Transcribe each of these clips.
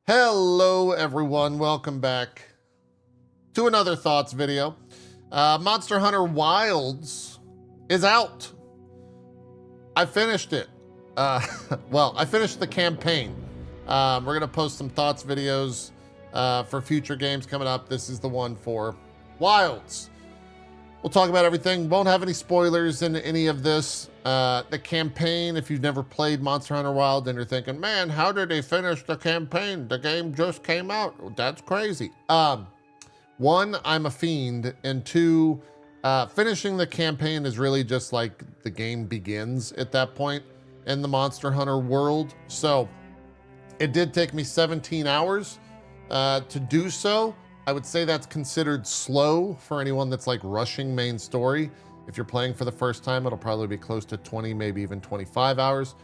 Hello everyone, welcome back to another Thoughts video. Monster Hunter Wilds is out. I finished it. Well, I finished the campaign. We're gonna post some Thoughts videos for future games coming up. This is the one for Wilds. We'll talk about everything. Won't have any spoilers in any of this. The campaign, if you've never played Monster Hunter Wild and you're thinking, man, how did they finish the campaign? The game just came out. That's crazy. One, I'm a fiend, and two, finishing the campaign is really just like the game begins at that point in the Monster Hunter world. So it did take me 17 hours to do so. I would say that's considered slow for anyone that's like rushing main story. If you're playing for the first time, it'll probably be close to 20, maybe even 25 hours,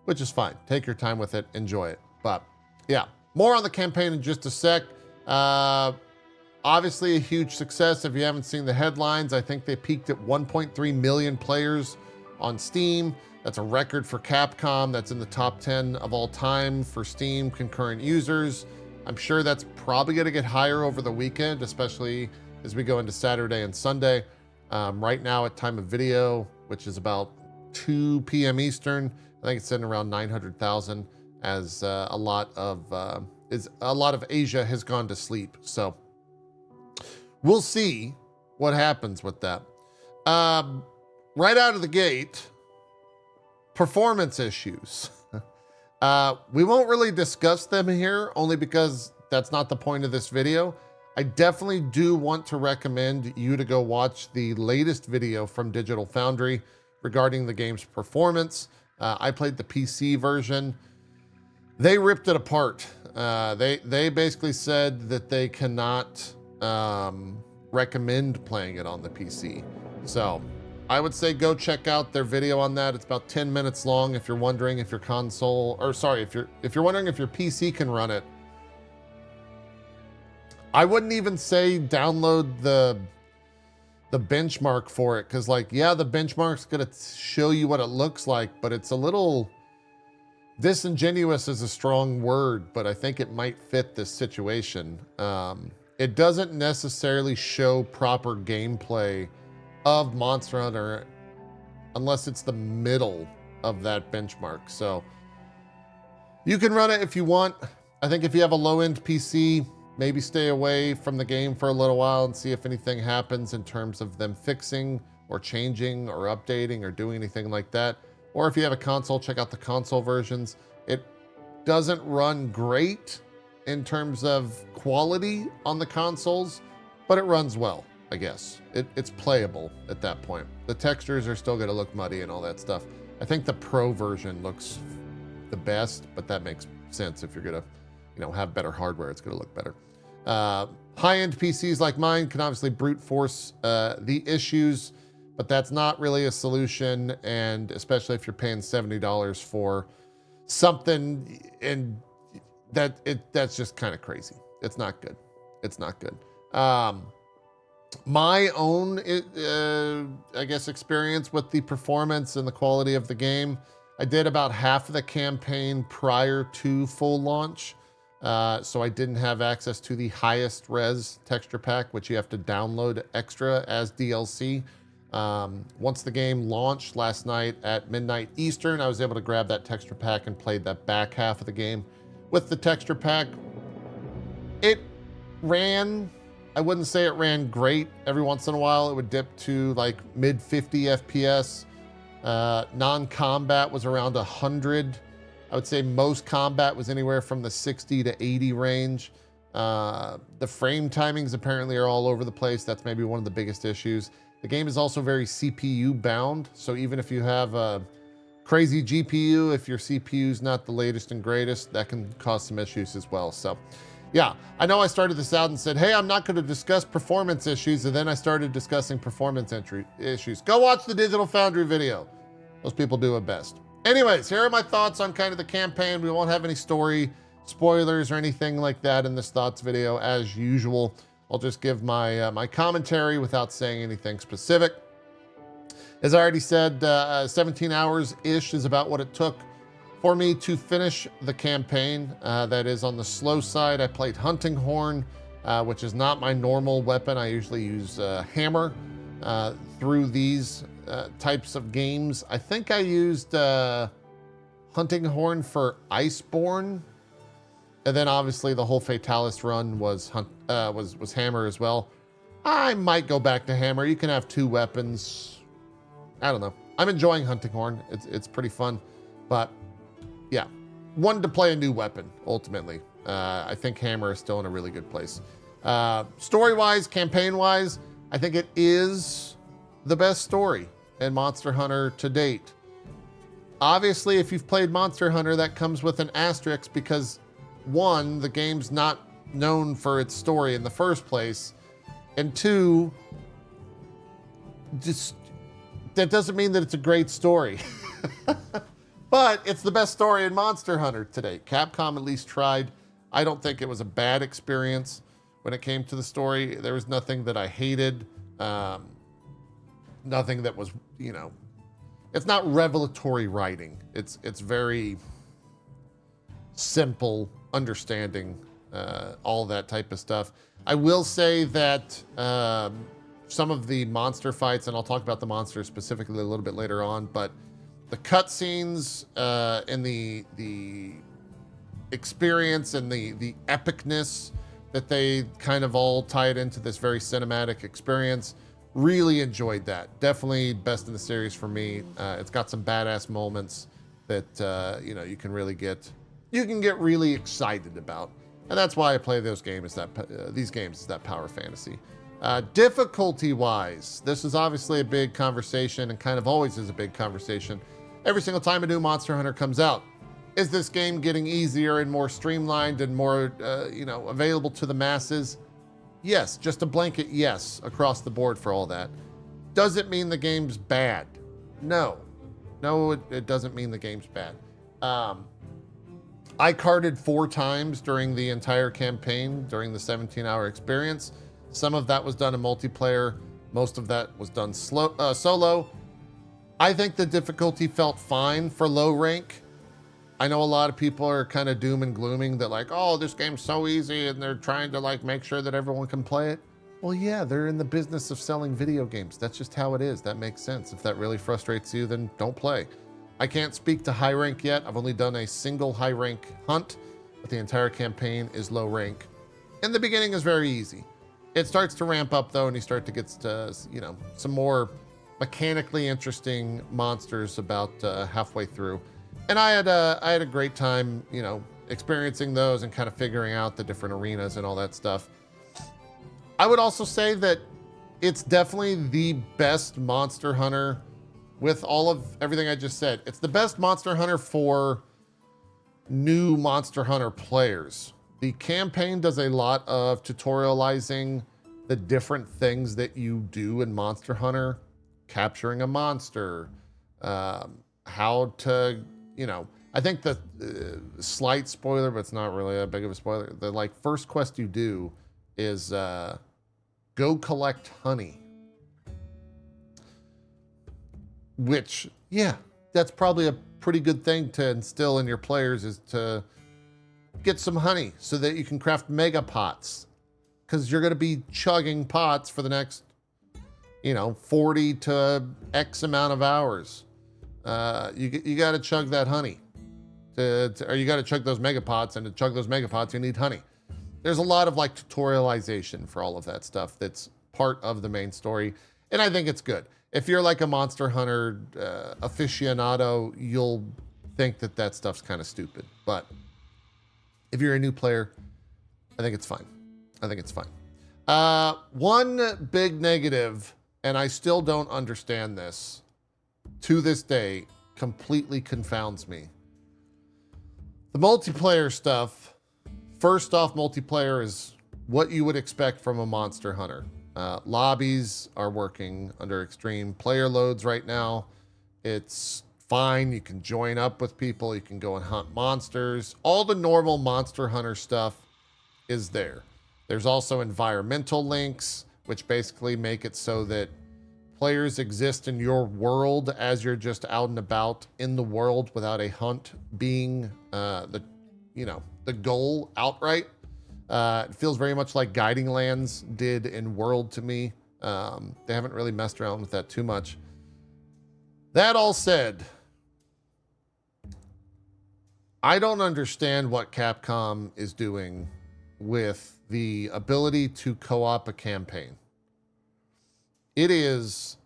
which is fine. Take your time with it, enjoy it. But yeah, more on the campaign in just a sec. Obviously a huge success. If you haven't seen the headlines, I think they peaked at 1.3 million players on Steam. That's a record for Capcom. That's in the top 10 of all time for Steam concurrent users. I'm sure that's probably going to get higher over the weekend, especially as we go into Saturday and Sunday. Right now at time of video, which is about 2 p.m. Eastern, I think it's sitting around 900,000 as a lot of Asia has gone to sleep. So we'll see what happens with that. Right out of the gate, performance issues. We won't really discuss them here, only because that's not the point of this video. I definitely do want to recommend you to go watch the latest video from Digital Foundry regarding the game's performance. I played the PC version. They ripped it apart. They basically said that they cannot recommend playing it on the PC. So I would say go check out their video on that. It's about 10 minutes long. If you're wondering if your console, or sorry, if you're wondering if your PC can run it, I wouldn't even say download the benchmark for it, because like, yeah, the benchmark's gonna show you what it looks like, but it's a little disingenuous is a strong word, but I think it might fit this situation. It doesn't necessarily show proper gameplay of Monster Hunter unless it's the middle of that benchmark. So you can run it if you want. I think if you have a low-end PC, maybe stay away from the game for a little while and see if anything happens in terms of them fixing or changing or updating or doing anything like that. Or if you have a console, check out the console versions. It doesn't run great in terms of quality on the consoles, but it runs well. I guess it's playable at that point. The textures are still going to look muddy and all that stuff. I think the Pro version looks the best, but that makes sense. If you're going to, have better hardware, it's going to look better. High-end PCs like mine can obviously brute force the issues, but that's not really a solution. And especially if you're paying $70 for something, and that's just kind of crazy. It's not good. It's not good. My own, I guess, experience with the performance and the quality of the game, I did about half of the campaign prior to full launch. So I didn't have access to the highest res texture pack, which you have to download extra as DLC. Once the game launched last night at midnight Eastern, I was able to grab that texture pack and played that back half of the game with the texture pack. It ran, I wouldn't say it ran great. Every once in a while, it would dip to like mid 50 FPS. Non-combat was around 100. I would say most combat was anywhere from the 60 to 80 range. The frame timings apparently are all over the place. That's maybe one of the biggest issues. The game is also very CPU bound. So even if you have a crazy GPU, if your CPU is not the latest and greatest, that can cause some issues as well. So yeah, I know I started this out and said, hey, I'm not going to discuss performance issues, and then I started discussing performance issues. Go watch the Digital Foundry video. Those people do it best. Anyways, here are my thoughts on kind of the campaign. We won't have any story spoilers or anything like that in this thoughts video as usual. I'll just give my my commentary without saying anything specific. As I already said, 17 hours-ish is about what it took For me to finish the campaign, that is on the slow side, I played Hunting Horn, which is not my normal weapon. I usually use hammer through these types of games. I think I used Hunting Horn for Iceborne, and then obviously the whole Fatalis run was hammer as well. I might go back to hammer. You can have 2 weapons. I don't know. I'm enjoying Hunting Horn. It's pretty fun, but yeah, wanted to play a new weapon ultimately. I think hammer is still in a really good place. Story-wise, campaign-wise, I think it is the best story in Monster Hunter to date. Obviously, if you've played Monster Hunter, that comes with an asterisk because 1, the game's not known for its story in the first place, and 2, just that doesn't mean that it's a great story. But it's the best story in Monster Hunter to date. Capcom at least tried. I don't think it was a bad experience when it came to the story. There was nothing that I hated. Nothing that was, you know, it's not revelatory writing. It's very simple understanding, all that type of stuff. I will say that some of the monster fights, and I'll talk about the monsters specifically a little bit later on, but the cutscenes and the experience and the epicness that they kind of all tied into this very cinematic experience, really enjoyed that. Definitely best in the series for me. It's got some badass moments that you know, you can get really excited about, and that's why I play those games. These games is that power fantasy. Difficulty wise, this is obviously a big conversation, and kind of always is a big conversation every single time a new Monster Hunter comes out. Is this game getting easier and more streamlined and more you know, available to the masses? Yes, just a blanket yes across the board for all that. Does it mean the game's bad? No, it doesn't mean the game's bad. I carded 4 times during the entire campaign, during the 17-hour experience. Some of that was done in multiplayer. Most of that was done solo. I think the difficulty felt fine for low rank. I know a lot of people are kind of doom and glooming that like, oh, this game's so easy and they're trying to like make sure that everyone can play it. Well, yeah, they're in the business of selling video games. That's just how it is. That makes sense. If that really frustrates you, then don't play. I can't speak to high rank yet. I've only done a single high rank hunt, but the entire campaign is low rank. In the beginning is very easy. It starts to ramp up though, and you start to get to, you know, some more mechanically interesting monsters about halfway through. And I had a great time, you know, experiencing those and kind of figuring out the different arenas and all that stuff. I would also say that it's definitely the best Monster Hunter with all of everything I just said. It's the best Monster Hunter for new Monster Hunter players. The campaign does a lot of tutorializing the different things that you do in Monster Hunter, capturing a monster, how to, you know, I think the slight spoiler, but it's not really that big of a spoiler. The like first quest you do is go collect honey, which, yeah, that's probably a pretty good thing to instill in your players, is to get some honey so that you can craft mega pots, because you're going to be chugging pots for the next, you know, 40 to X amount of hours. You got to chug that honey, or you got to chug those mega pots, and to chug those mega pots, you need honey. There's a lot of like tutorialization for all of that stuff that's part of the main story, and I think it's good. If you're like a Monster Hunter aficionado, you'll think that that stuff's kind of stupid, but if you're a new player, I think it's fine. I think it's fine. One big negative, and I still don't understand this to this day, completely confounds me. The multiplayer stuff. First off, multiplayer is what you would expect from a Monster Hunter. Lobbies are working under extreme player loads right now. It's fine. You can join up with people. You can go and hunt monsters. All the normal Monster Hunter stuff is there. There's also environmental links, which basically make it so that players exist in your world as you're just out and about in the world without a hunt being the goal outright. It feels very much like Guiding Lands did in World to me. They haven't really messed around with that too much. That all said, I don't understand what Capcom is doing with the ability to co-op a campaign. It is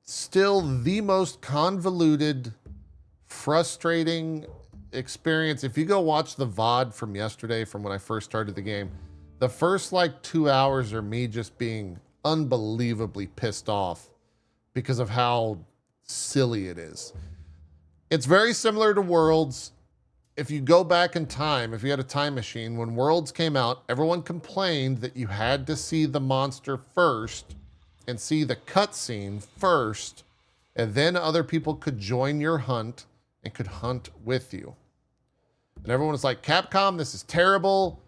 still the most convoluted, frustrating experience. If you go watch the VOD from yesterday, from when I first started the game, the first like 2 hours are me just being unbelievably pissed off because of how silly it is. It's very similar to Worlds. If you go back in time, if you had a time machine, when Worlds came out, everyone complained that you had to see the monster first and see the cutscene first, and then other people could join your hunt and could hunt with you. And everyone was like, Capcom, this is terrible.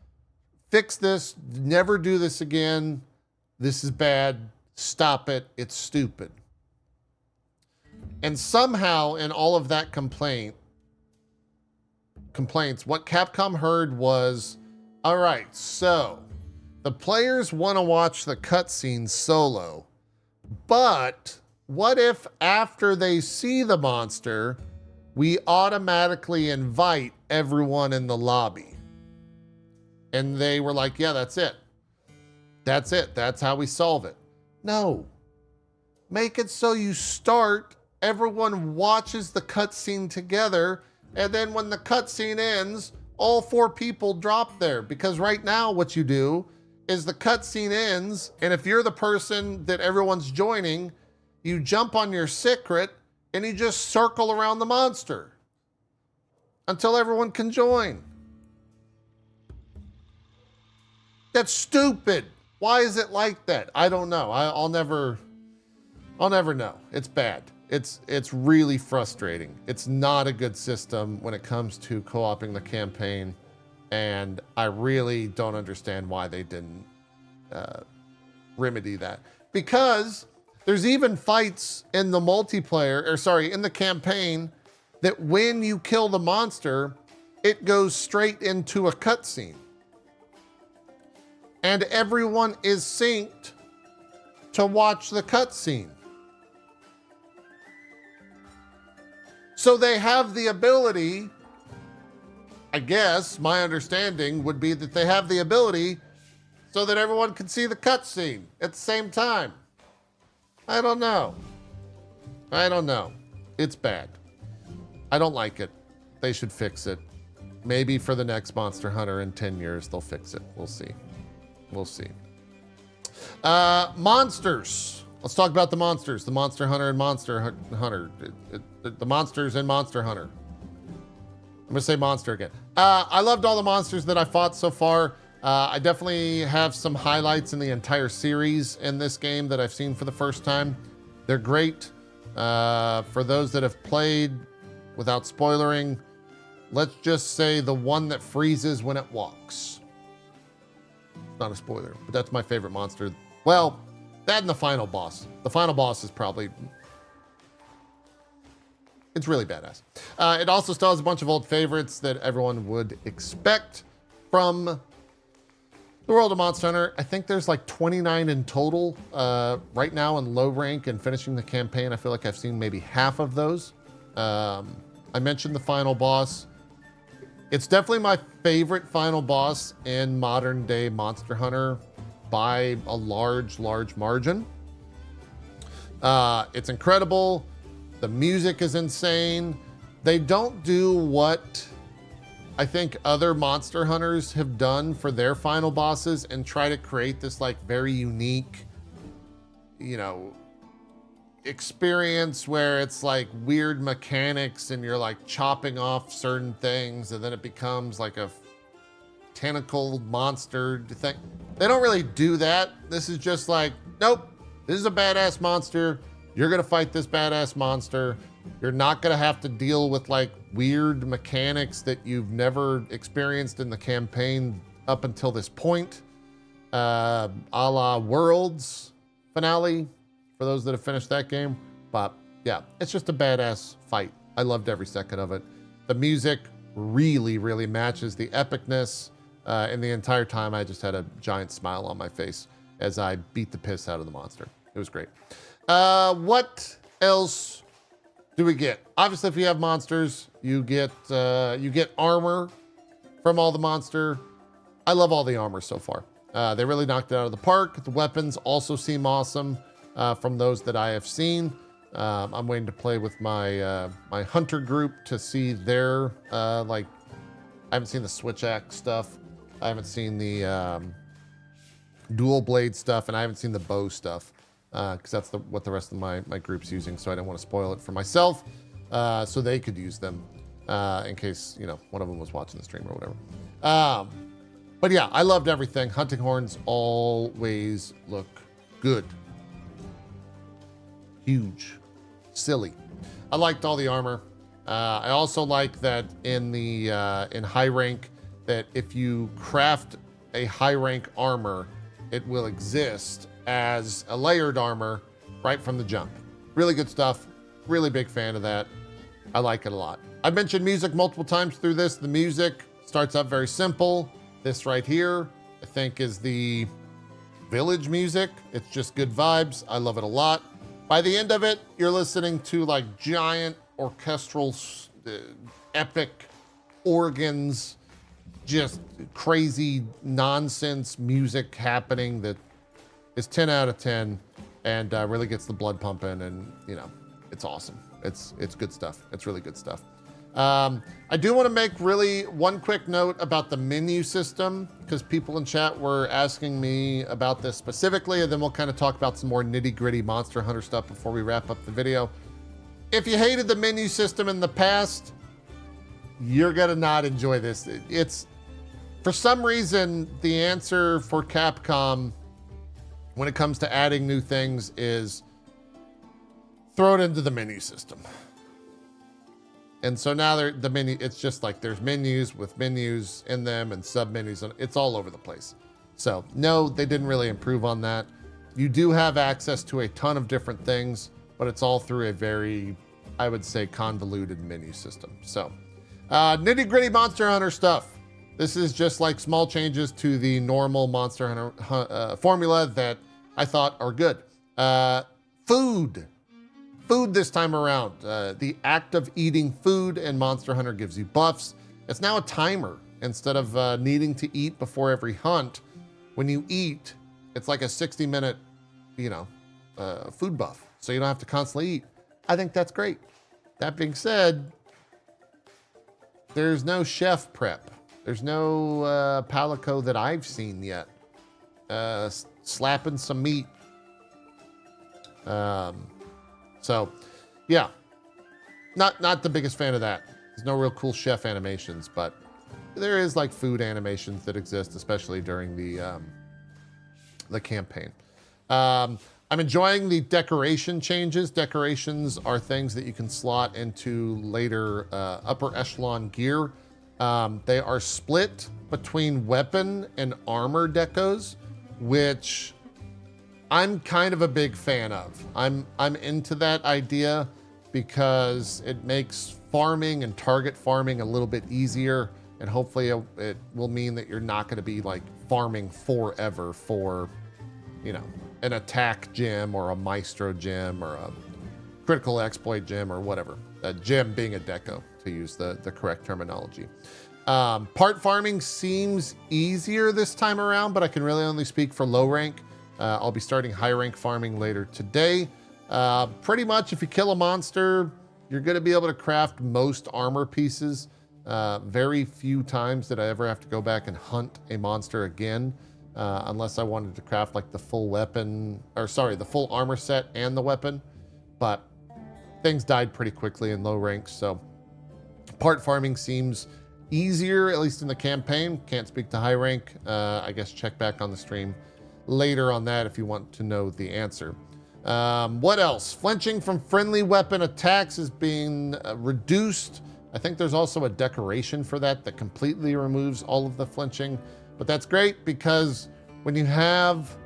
Fix this. Never do this again. This is bad. Stop it. It's stupid. And somehow in all of that complaints, what Capcom heard was, all right, so the players want to watch the cutscene solo, but what if after they see the monster, we automatically invite everyone in the lobby? And they were like, yeah, that's it. That's it. That's how we solve it. No. Make it so you start, everyone watches the cutscene together, and then when the cutscene ends, all 4 people drop there. Because right now what you do is the cutscene ends, and if you're the person that everyone's joining, you jump on your secret and you just circle around the monster until everyone can join. That's stupid. Why is it like that? I don't know. I'll never know. It's bad. It's really frustrating. It's not a good system when it comes to co-oping the campaign, and I really don't understand why they didn't remedy that. Because there's even fights in the in the campaign, that when you kill the monster, it goes straight into a cutscene. And everyone is synced to watch the cutscene. So they have the ability, I guess, my understanding would be that they have the ability so that everyone can see the cutscene at the same time. I don't know. It's bad. I don't like it. They should fix it. Maybe for the next Monster Hunter in 10 years, they'll fix it. We'll see. Monsters. Let's talk about the monsters. The Monster Hunter and Monster Hunter. The monsters in Monster Hunter. I'm gonna say monster again. I loved all the monsters that I fought so far. I definitely have some highlights in the entire series in this game that I've seen for the first time. They're great. For those that have played, without spoilering, let's just say the one that freezes when it walks. Not a spoiler, but that's my favorite monster. Well, that and the final boss. The final boss is probably... It's really badass. It also still has a bunch of old favorites that everyone would expect from the world of Monster Hunter. I think there's like 29 in total right now in low rank and finishing the campaign. I feel like I've seen maybe half of those. I mentioned the final boss. It's definitely my favorite final boss in modern day Monster Hunter by a large margin. It's incredible. The music is insane. They don't do what I think other Monster Hunters have done for their final bosses and try to create this like very unique, experience where it's like weird mechanics and you're like chopping off certain things and then it becomes like a tentacled monster thing. They don't really do that. This is just like, nope, this is a badass monster. You're gonna fight this badass monster. You're not gonna have to deal with like weird mechanics that you've never experienced in the campaign up until this point. A la Worlds finale, for those that have finished that game. But yeah, it's just a badass fight. I loved every second of it. The music really, really matches the epicness. And the entire time, I just had a giant smile on my face as I beat the piss out of the monster. It was great. What else do we get? Obviously, if you have monsters, you get armor from all the monster. I love all the armor so far. They really knocked it out of the park. The weapons also seem awesome from those that I have seen. I'm waiting to play with my my hunter group to see their like. I haven't seen the switch axe stuff. I haven't seen the dual blade stuff, and I haven't seen the bow stuff because that's what the rest of my group's using. So I didn't want to spoil it for myself, so they could use them in case one of them was watching the stream or whatever. But yeah, I loved everything. Hunting horns always look good. Huge. Silly. I liked all the armor. I also like that in the in high rank, that if you craft a high rank armor, it will exist as a layered armor right from the jump. Really good stuff. Really big fan of that. I like it a lot. I've mentioned music multiple times through this. The music starts out very simple. This right here, I think, is the village music. It's just good vibes. I love it a lot. By the end of it, you're listening to like giant orchestral, epic organs, just crazy nonsense music happening that is 10 out of 10 and really gets the blood pumping, and it's awesome. It's good stuff. It's really good stuff. I do want to make really one quick note about the menu system, because people in chat were asking me about this specifically, and then we'll kind of talk about some more nitty-gritty Monster Hunter stuff before we wrap up the video. If you hated the menu system in the past, you're gonna not enjoy this. It's, for some reason, the answer for Capcom when it comes to adding new things is throw it into the menu system. And so now the menu, it's just like there's menus with menus in them and sub-menus, and it's all over the place. So no, they didn't really improve on that. You do have access to a ton of different things, but it's all through a very, I would say, convoluted menu system. So nitty-gritty Monster Hunter stuff. This is just like small changes to the normal Monster Hunter formula that I thought are good. Food this time around. The act of eating food in Monster Hunter gives you buffs. It's now a timer instead of needing to eat before every hunt. When you eat, it's like a 60-minute, food buff. So you don't have to constantly eat. I think that's great. That being said, there's no chef prep. There's no Palico that I've seen yet. Slapping some meat. So, yeah, not the biggest fan of that. There's no real cool chef animations, but there is like food animations that exist, especially during the campaign. I'm enjoying the decoration changes. Decorations are things that you can slot into later upper echelon gear. They are split between weapon and armor decos, which I'm kind of a big fan of. I'm into that idea because it makes farming and target farming a little bit easier, and hopefully it will mean that you're not going to be like farming forever for, an attack gem or a maestro gem or a critical exploit gem or whatever. A gem being a deco, to use the correct terminology. Part farming seems easier this time around, but I can really only speak for low rank. I'll be starting high rank farming later today. Pretty much if you kill a monster, you're going to be able to craft most armor pieces. Very few times did I ever have to go back and hunt a monster again, unless I wanted to craft like the full weapon, the full armor set and the weapon. But things died pretty quickly in low ranks, so part farming seems easier, at least in the campaign. Can't speak to high rank. I guess check back on the stream later on that if you want to know the answer. What else? Flinching from friendly weapon attacks is being reduced. I think there's also a decoration for that completely removes all of the flinching, but that's great because when you have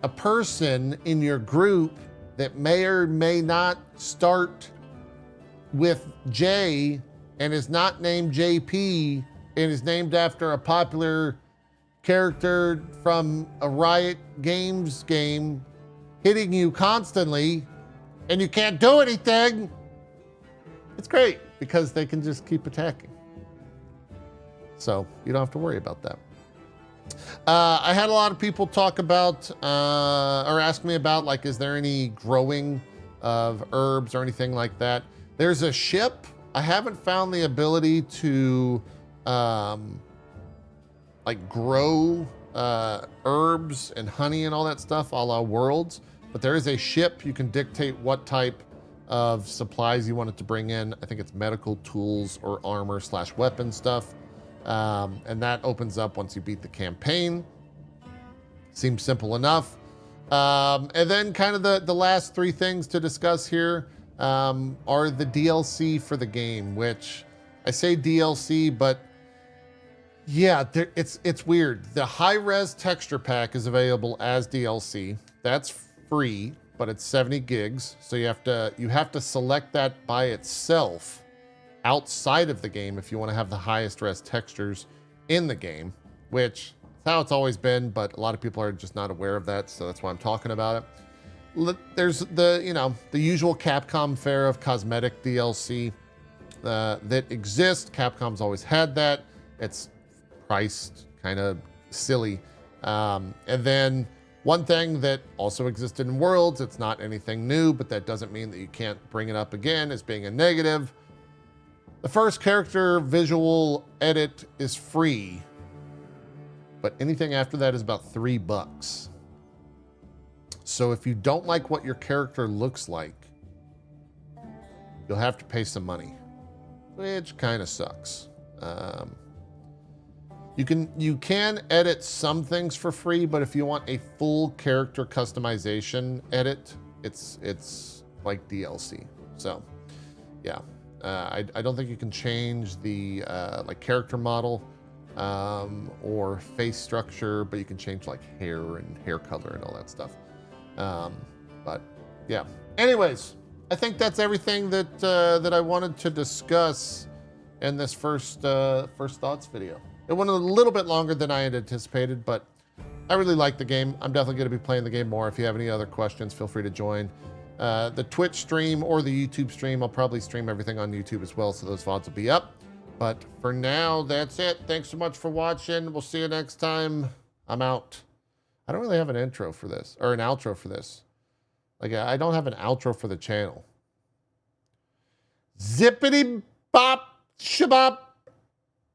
a person in your group that may or may not start with J and is not named JP and is named after a popular character from a Riot Games game hitting you constantly and you can't do anything, it's great because they can just keep attacking. So you don't have to worry about that. I had a lot of people talk about or ask me about, like, is there any growing of herbs or anything like that? There's a ship. I haven't found the ability to like grow herbs and honey and all that stuff a la Worlds, but there is a ship. You can dictate what type of supplies you want it to bring in. I think it's medical tools or armor / weapon stuff. And that opens up once you beat the campaign. Seems simple enough. And then kind of the last three things to discuss here are the DLC for the game, which I say DLC, but yeah, it's weird. The high-res texture pack is available as DLC. That's free, but it's 70 gigs. So you have to select that by itself outside of the game if you want to have the highest res textures in the game, which is how it's always been, but a lot of people are just not aware of that, so that's why I'm talking about it. There's the usual Capcom fare of cosmetic DLC that exists. Capcom's always had that. It's priced kind of silly. And then one thing that also existed in Worlds, it's not anything new, but that doesn't mean that you can't bring it up again as being a negative. The first character visual edit is free, but anything after that is about $3. So if you don't like what your character looks like, you'll have to pay some money, which kind of sucks. You can edit some things for free, but if you want a full character customization edit, it's like DLC. So yeah. I don't think you can change the like character model or face structure, but you can change like hair and hair color and all that stuff. But yeah. Anyways, I think that's everything that I wanted to discuss in this first thoughts video. It went a little bit longer than I had anticipated, but I really like the game. I'm definitely going to be playing the game more. If you have any other questions, feel free to join. The Twitch stream or the YouTube stream, I'll probably stream everything on YouTube as well, so those VODs will be up. But for now, that's it. Thanks so much for watching. We'll see you next time. I'm out. I don't really have an intro for this, or an outro for this. Like, I don't have an outro for the channel. Zippity bop shabop.